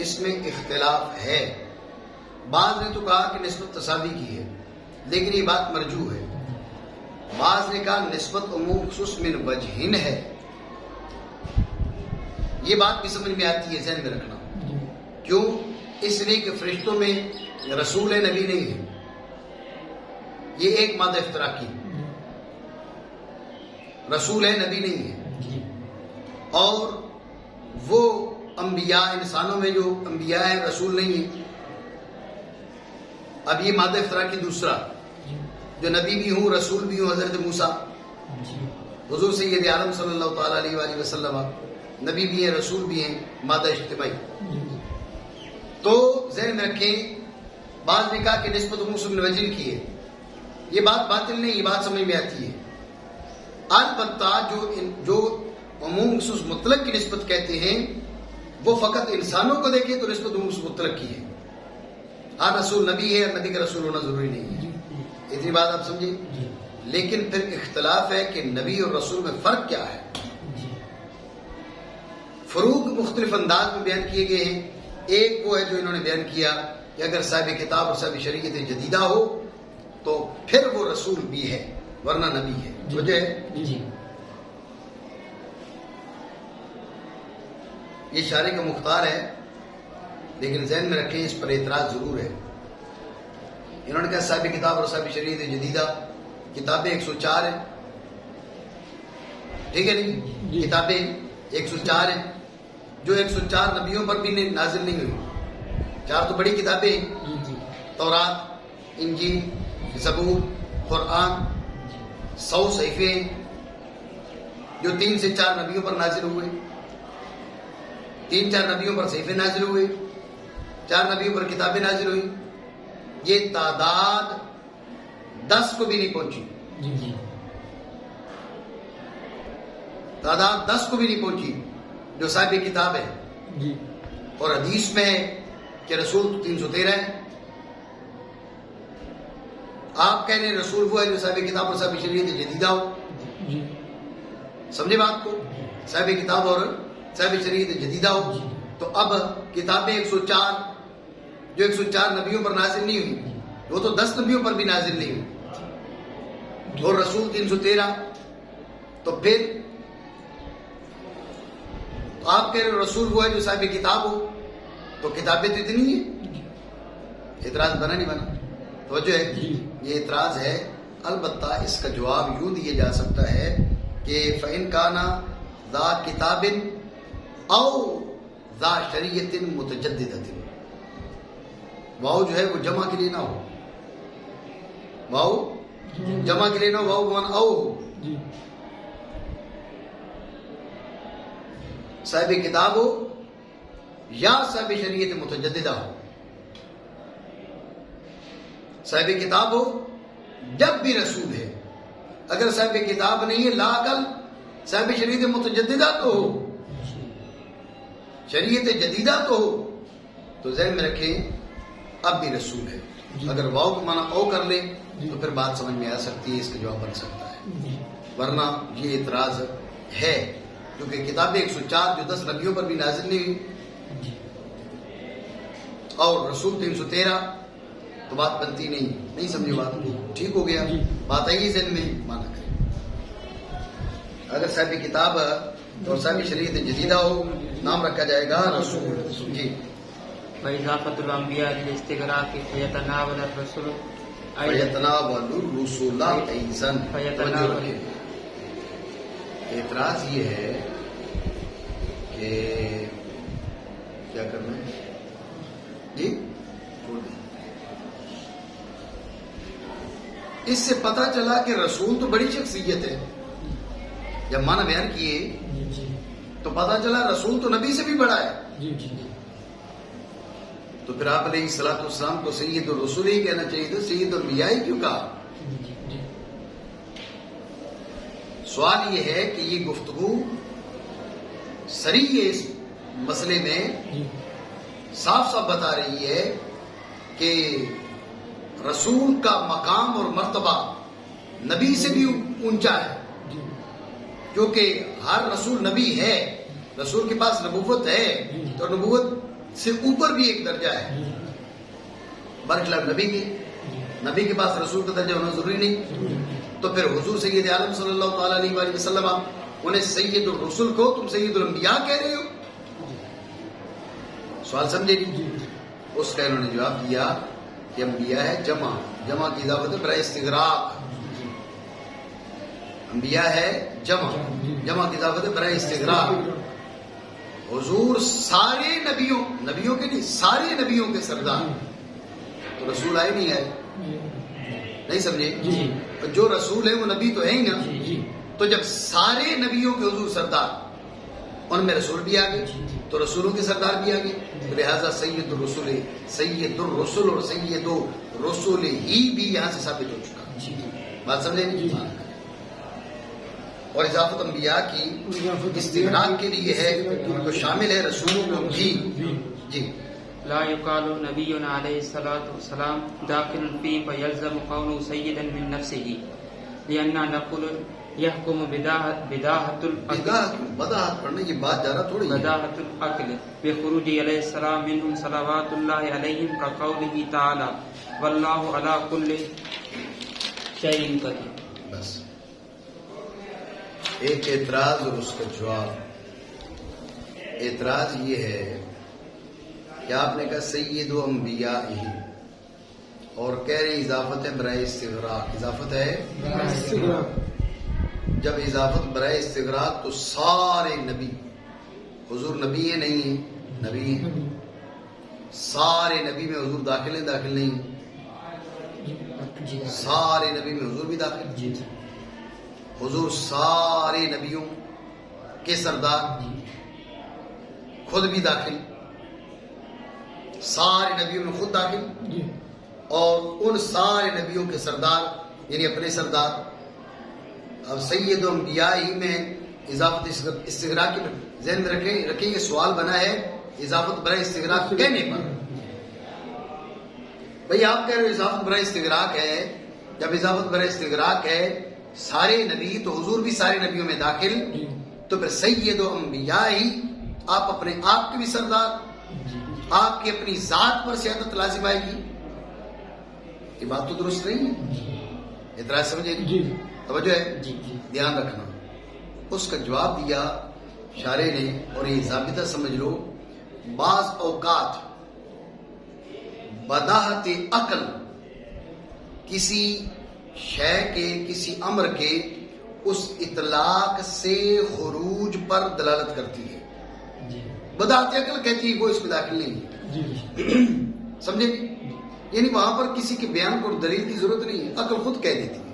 اس میں اختلاف ہے. بعض نے تو کہا کہ نسبت تساوی کی ہے، لیکن یہ بات مرجوح ہے. بعض نے کہا نسبت عموم خصوص من وجہن ہے. یہ بات بھی سمجھ میں آتی ہے، ذہن میں رکھنا. کیوں؟ اس لیے کہ فرشتوں میں رسول نبی نہیں ہے. یہ ایک مادہ افتراقی، رسول ہے نبی نہیں ہے. اور وہ انبیاء انسانوں میں جو انبیاء ہیں رسول نہیں ہے. اب یہ مادہ افتراقی دوسرا، جو نبی بھی ہوں رسول بھی ہوں. حضرت موسیٰ حضور سید عالم صلی اللہ تعالیٰ علیہ وآلہ وسلم نبی بھی ہیں رسول بھی ہیں، مادہ اجتماعی. تو ذہن میں رکھیں بعض نے کہا کہ نسبت عموم من وجہن کی ہے. یہ بات باطل نہیں، یہ بات سمجھ میں آتی ہے. البتہ جو عموم خصوص مطلق کی نسبت کہتے ہیں وہ فقط انسانوں کو دیکھے تو نسبت عموم خصوص مطلق کی ہے. ہر رسول نبی ہے اور نبی کا رسول ہونا ضروری نہیں ہے. اتنی بات آپ سمجھیں. لیکن پھر اختلاف ہے کہ نبی اور رسول میں فرق کیا ہے. فروق مختلف انداز میں بیان کیے گئے ہیں. ایک وہ ہے جو انہوں نے بیان کیا کہ اگر صاحب کتاب اور صاحب شریعت جدیدہ ہو تو پھر وہ رسول بھی ہے ورنہ نبی ہے. وجہ ہے یہ شارح کا مختار ہے، لیکن ذہن میں رکھیں اس پر اعتراض ضرور ہے. انہوں نے کہا صاحب کتاب اور صاحب شریعت جدیدہ کتابیں 104 ہیں. ٹھیک ہے نہیں؟ کتابیں 104 ہیں جو 104 نبیوں پر بھی نازل نہیں ہوئی. 4 تو بڑی کتابیں ہیں، تورات، انجیل، زبور، قرآن. 100 صحیفے ہیں جو 3 سے 4 نبیوں پر نازل ہوئے. 3-4 نبیوں پر صحیفے نازل ہوئے، 4 نبیوں پر کتابیں نازل ہوئی. یہ تعداد 10 کو بھی نہیں پہنچی. تعداد 10 کو بھی نہیں پہنچی جو صاحب کتاب ہے. اور حدیث میں ہے کہ رسول 313 ہے. آپ کہہ رہے ہیں رسول وہ ہے جو صاحب کتاب اور صاحب شریعت جدیدہ ہو. سمجھے بات کو؟ صاحب کتاب اور صاحب شریعت جدیدہ ہو. تو اب کتابیں 104 جو 104 نبیوں پر نازل نہیں ہوئی وہ تو 10 نبیوں پر بھی نازل نہیں ہوئی. اور رسول 313. تو پھر آپ کہہ رہے ہیں رسول وہ ہے جو صاحب کتاب ہو، تو کتابیں تو اتنی ہیں. اعتراض بنا نہیں بنا؟ توجہ ہے. یہ اعتراض ہے. البتہ اس کا جواب یوں دیا جا سکتا ہے کہ فَإِنْ كَانَ ذَا كِتَابٍ أَوْ ذَا شَرِيَّةٍ مُتَجَدِّدَةٍ. واو جو ہے وہ جمع کے لیے نہ ہو. واو جمع کے لیے نہ ہو، واو بمعنی او ہو. صاحب کتاب ہو یا صاحب شریعت متجددہ ہو. صاحب کتاب ہو جب بھی رسول ہے. اگر صاحب کتاب نہیں ہے لا عقل صاحب شریعت متجددہ تو ہو، شریعت جدیدہ تو ہو، تو ذہن میں رکھیں اب بھی رسول ہے. اگر واو کو معنی او کر لیں تو پھر بات سمجھ میں آ سکتی ہے، اس کا جواب بن سکتا ہے. ورنہ یہ اعتراض ہے کیونکہ کتابیں 104 جو 10 نبیوں پر بھی نازل نہیں ہوئی اور رسول 313 تو بات بنتی نہیں. سمجھے بات؟ ٹھیک ہو گیا. بات آئی ذہن میں مانا کریں. اگر صاحب کتاب اور صاحب شریعت جدیدہ ہو نام رکھا جائے گا رسول. جی. وَإِضَافَةُ الْأَنْبِيَاءِ لِلْإِسْتِغْرَاقِ فَيَتَنَاوَلُ الرَّسُولُ فَيَتَنَاوَلُ الرُّسُلَ أَيْضًا. اعتراض یہ ہے کہ کیا کرنا ہے جی چھوڑ دیں. اس سے پتہ چلا کہ رسول تو بڑی شخصیت ہے. جب معنی بیان کیے تو پتہ چلا رسول تو نبی سے بھی بڑا ہے. تو پھر آپ علیہ الصلوۃ والسلام کو سید الرسول ہی کہنا چاہیے تھا, سید الانبیاء ہی کیوں کہا؟ سوال یہ ہے کہ یہ گفتگو صریح ہے اس مسئلے میں صاف صاف بتا رہی ہے کہ رسول کا مقام اور مرتبہ نبی سے بھی اونچا ہے, کیونکہ ہر رسول نبی ہے. رسول کے پاس نبوت ہے تو نبوت سے اوپر بھی ایک درجہ ہے. برخلاف نبی کے پاس رسول کا درجہ ہونا ضروری نہیں. تو پھر حضور سید عالم صلی اللہ تعالی علیہ وآلہ وسلم انہیں سید الرسول کو تم سید الانبیاء کہہ رہے ہو. سوال سمجھے گی؟ اس کا انہوں نے جواب دیا کہ انبیاء ہے جمع کی اضافت ہے برائے استغراق. انبیاء ہے جمع کی اضافت ہے برائے استغراق. حضور سارے نبیوں کے نہیں, سارے نبیوں کے سردار. تو رسول آئے نہیں آئے؟ نہیں سمجھے؟ جو رسول ہے وہ نبی تو ہے ہی نا. تو جب سارے نبیوں کے حضور سردار, ان میں رسول بھی آ گئے تو رسولوں کے سردار بھی آ گئے. لہذا سید الرسول اور سید الرسول ہی بھی یہاں سے ثابت ہو چکا. بات سمجھے؟ اور اضافت انبیاء کی استغراق کے لیے ہے تو شامل ہے رسولوں کو بھی. جی لا يقال نبي عليه الصلاة والسلام داخل فيه فيلزم قوله سيدا من نفسه لأننا نقول يحكم بداهة پڑھنا یہ بات جا رہا تھوڑی بداهة العقل بخروج عليه السلام منهم صلوات الله عليهم كقوله تعالى والله على كل شيء قدير. بس ایک اعتراض اور اس کا جواب. اعتراض یہ ہے کہ آپ نے کہا سید و انبیاء ہی اور کہہ رہے اضافت ہے برائے استغراق. اضافت ہے جب اضافت برائے استغراق تو سارے نبی, حضور نبی ہے نہیں ہے؟ نبی ہے. سارے نبی میں حضور داخل ہے داخل نہیں؟ سارے نبی میں حضور بھی داخل. حضور سارے نبیوں کے سردار, خود بھی داخل, سارے نبیوں میں خود داخل, اور ان سارے نبیوں کے سردار یعنی اپنے سردار. اب سید و انبیاء ہی میں اضافت استغراق کے ذہن میں رکھیں یہ سوال بنا ہے اضافت برائے استغراق کہنے پر. بھئی آپ کہہ رہے ہو اضافت برائے استغراق ہے. جب اضافت برائے استغراق ہے سارے نبی تو حضور بھی سارے نبیوں میں داخل, تو پھر سید و انبیاء ہی آپ اپنے آپ کے بھی سردار, آپ کی اپنی ذات پر سیادت لازم آئے گی. یہ بات تو درست نہیں ہے. اعتراض سمجھے گی؟ توجہ ہے, دھیان رکھنا. اس کا جواب دیا شارح نے, اور یہ ضابطہ سمجھ لو, بعض اوقات بداہت عقل کسی شے کے کسی امر کے اس اطلاق سے خروج پر دلالت کرتی ہے. بداہت عقل کہتی ہے وہ اس میں داخل نہیں. سمجھے گی؟ یعنی وہاں پر کسی کے بیان کو دلیل کی ضرورت نہیں ہے, عقل خود کہہ دیتی ہے.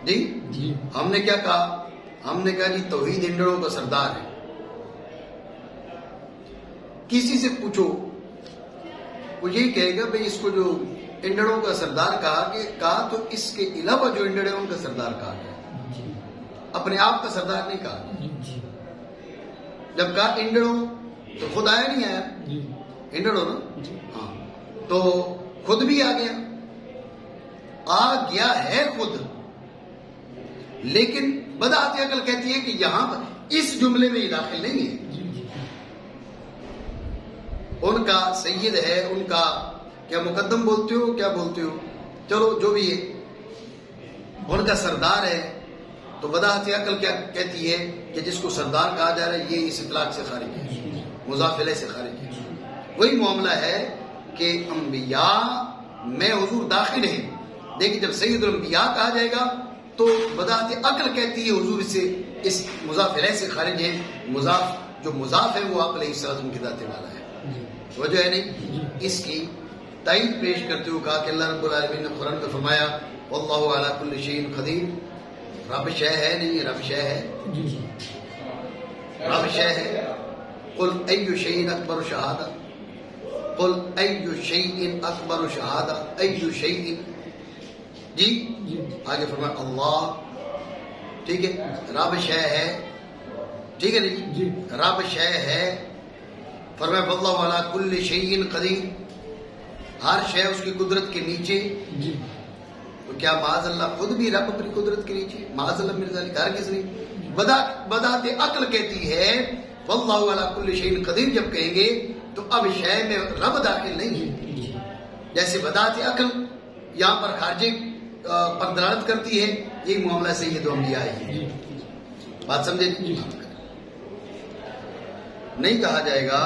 جی ہم نے کیا کہا؟ ہم نے کہا جی توحید انڈڑوں کا سردار ہے. کسی سے پوچھو وہ یہی کہے گا بھئی اس کو جو انڈڑوں کا سردار کہا تو اس کے علاوہ جو انڈڑ ہے ان کا سردار کہا گیا, اپنے آپ کا سردار نہیں کہا. جب کہا انڈڑوں تو خود آیا نہیں آیا؟ انڈڑوں نا, ہاں, تو خود بھی آ گیا ہے خود. لیکن بداہت عقل کہتی ہے کہ یہاں پر اس جملے میں یہ داخل نہیں ہے. ان کا سید ہے, ان کا کیا مقدم بولتے ہو کیا بولتے ہو, چلو جو بھی ہے, ان کا سردار ہے. تو بداہت عقل کیا کہتی ہے کہ جس کو سردار کہا جا رہا ہے یہ اس اطلاق سے خارج ہے, مضاف الیہ سے خارج ہے. وہی معاملہ ہے کہ انبیاء میں حضور داخل ہیں, لیکن جب سید الانبیاء کہا جائے گا تو بداعت عقل کہتی ہے حضور سے اس مضاف الیہ سے خارج ہے، مضاف جو مضاف ہے وہ آپ علیہ السلام کی ذات والا ہے، وجہ ہے نہیں. اس کی تائید پیش کرتے ہوئے کہا کہ اللہ رب العالمین نے قرآن میں فرمایا واللہ علی کل شیء قدیر. رب شے ہے نہیں، رب شے ہے، رب شے ہے. قل ای شیء اکبر شہادہ، قل ای شیء اکبر شہادہ، ای شیء جی آگے فرمایا اللہ، ٹھیک ہے. رب شے ہے، ٹھیک ہے نہیں، رب شے ہے. فرمایا واللہ علی کل شیء قدیر، ہر شے اس کی قدرت کے نیچے. تو کیا معاذ اللہ خود بھی رب اپنی قدرت کے نیچے؟ معاذ اللہ میرے ذالک ہرگز نہیں. بداعت عقل کہتی ہے واللہ علی کل شیء قدیر جب کہیں گے تو اب شے میں رب داخل نہیں ہے. جیسے بداعت عقل یہاں پر خارجی پر دلالت کرتی ہے، یہی معاملہ سید انبیاء ہے. بات سمجھے؟ نہیں کہا جائے گا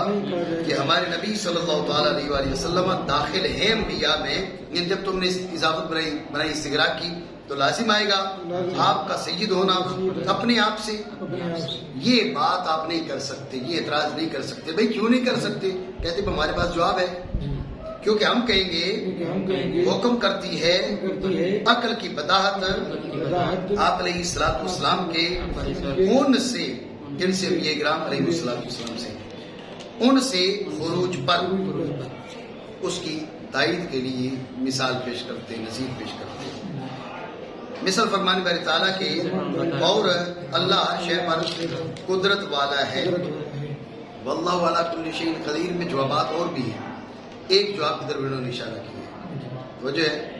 کہ ہمارے نبی صلی اللہ تعالی علیہ وآلہ وسلم داخل ہیں انبیاء میں. جب تم نے اضافت بنائی استغراق کی تو لازم آئے گا آپ کا سید ہونا اپنے آپ سے. یہ بات آپ نہیں کر سکتے، یہ اعتراض نہیں کر سکتے. بھائی کیوں نہیں کر سکتے؟ کہتے ہمارے پاس جواب ہے. کیونکہ ہم کہیں گے حکم کرتی ہے عقل کی بداہت آپ علیہ السلام کے ان سے، جن سے انبیاء کرام علیہ السلام سے، ان سے خروج پر اس کی تائید کے لیے مثال پیش کرتے، نظیر پیش کرتے. مثال فرمانے باری تعالیٰ کے اور اللہ ہر شے پر قدرت والا ہے. واللہ علی کل شیء قدیر میں جوابات اور بھی ہیں. ایک جواب کی طرف انہوں نے اشارہ کیا، وجہ ہے